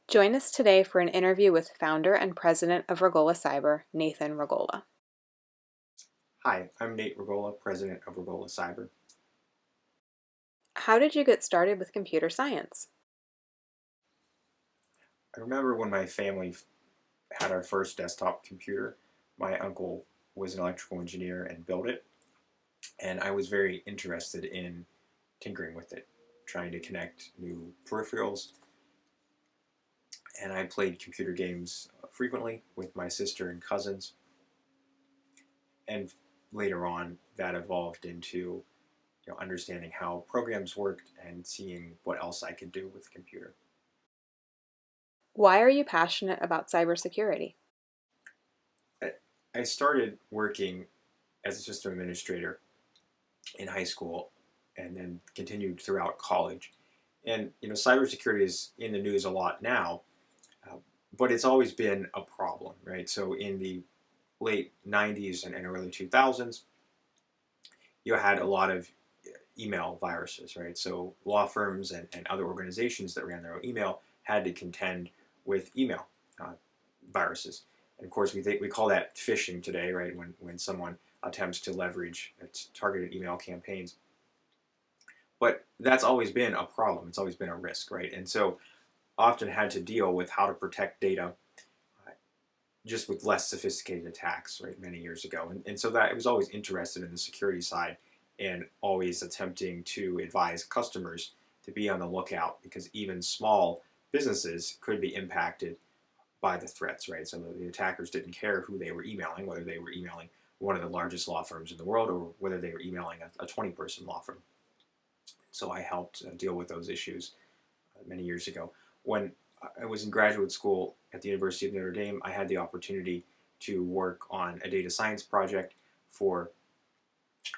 Join us today for an interview with founder and president of Regola Cyber, Nate Regola. Hi, I'm Nate Regola, president of Regola Cyber. How did you get started with computer science? I remember when my family had our first desktop computer. My uncle was an electrical engineer and built it, and I was very interested in tinkering with it, trying to connect new peripherals. And I played computer games frequently with my sister and cousins, and later on that evolved into understanding how programs worked and seeing what else I could do with a computer. Why are you passionate about cybersecurity? I started working as a system administrator in high school and then continued throughout college. And cybersecurity is in the news a lot now, uh, but it's always been a problem, right? So in the late 90s and early 2000s, you had a lot of email viruses, right? So law firms and other organizations that ran their own email had to contend with email uh, viruses. And of course, we call that phishing today, right? When someone attempts to leverage targeted email campaigns. But that's always been a problem. It's always been a risk, right? And so often had to deal with how to protect data uh, just with less sophisticated attacks, right, many years ago. And so that I was always interested in the security side and always attempting to advise customers to be on the lookout because even small businesses could be impacted by the threats, right? So the attackers didn't care who they were emailing, whether they were emailing one of the largest law firms in the world or whether they were emailing a 20-person law firm. So I helped deal with those issues many years ago. When I was in graduate school at the University of Notre Dame, I had the opportunity to work on a data science project for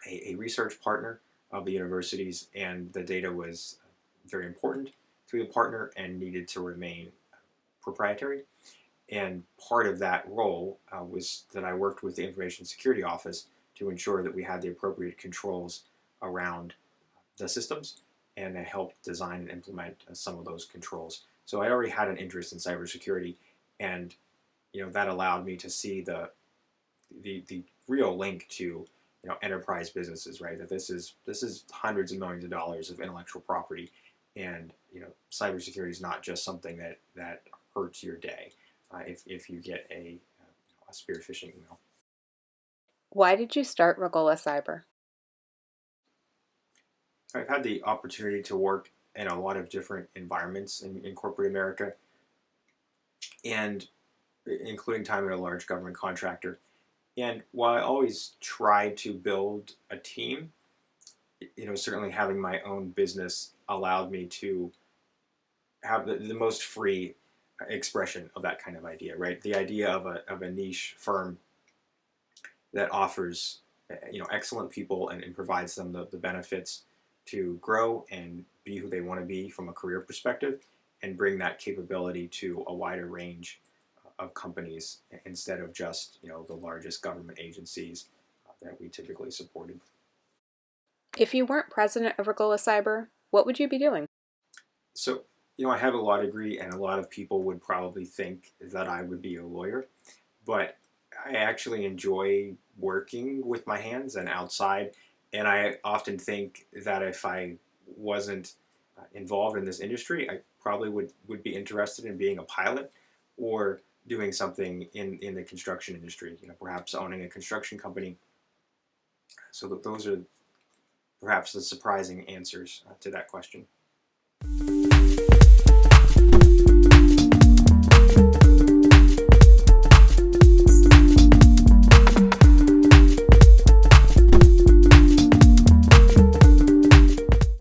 a research partner of the university's, and the data was very important to the partner and needed to remain proprietary. And part of that role was that I worked with the Information Security Office to ensure that we had the appropriate controls around the systems, and I helped design and implement some of those controls. So I already had an interest in cybersecurity, and that allowed me to see the real link to enterprise businesses, right? That this is hundreds of millions of dollars of intellectual property, and cybersecurity is not just something that hurts your day if you get a spear phishing email. Why did you start Regola Cyber? I've had the opportunity to work in a lot of different environments in corporate America, and including time at a large government contractor. And while I always tried to build a team, certainly having my own business allowed me to have the most free expression of that kind of idea, right? The idea of a niche firm that offers excellent people and provides them the benefits to grow and be who they want to be from a career perspective and bring that capability to a wider range of companies instead of just the largest government agencies that we typically supported. If you weren't president of Regola Cyber, what would you be doing? So I have a law degree, and a lot of people would probably think that I would be a lawyer, but I actually enjoy working with my hands and outside, and I often think that if I wasn't involved in this industry, I probably would be interested in being a pilot or doing something in the construction industry, perhaps owning a construction company. So those are perhaps the surprising answers to that question.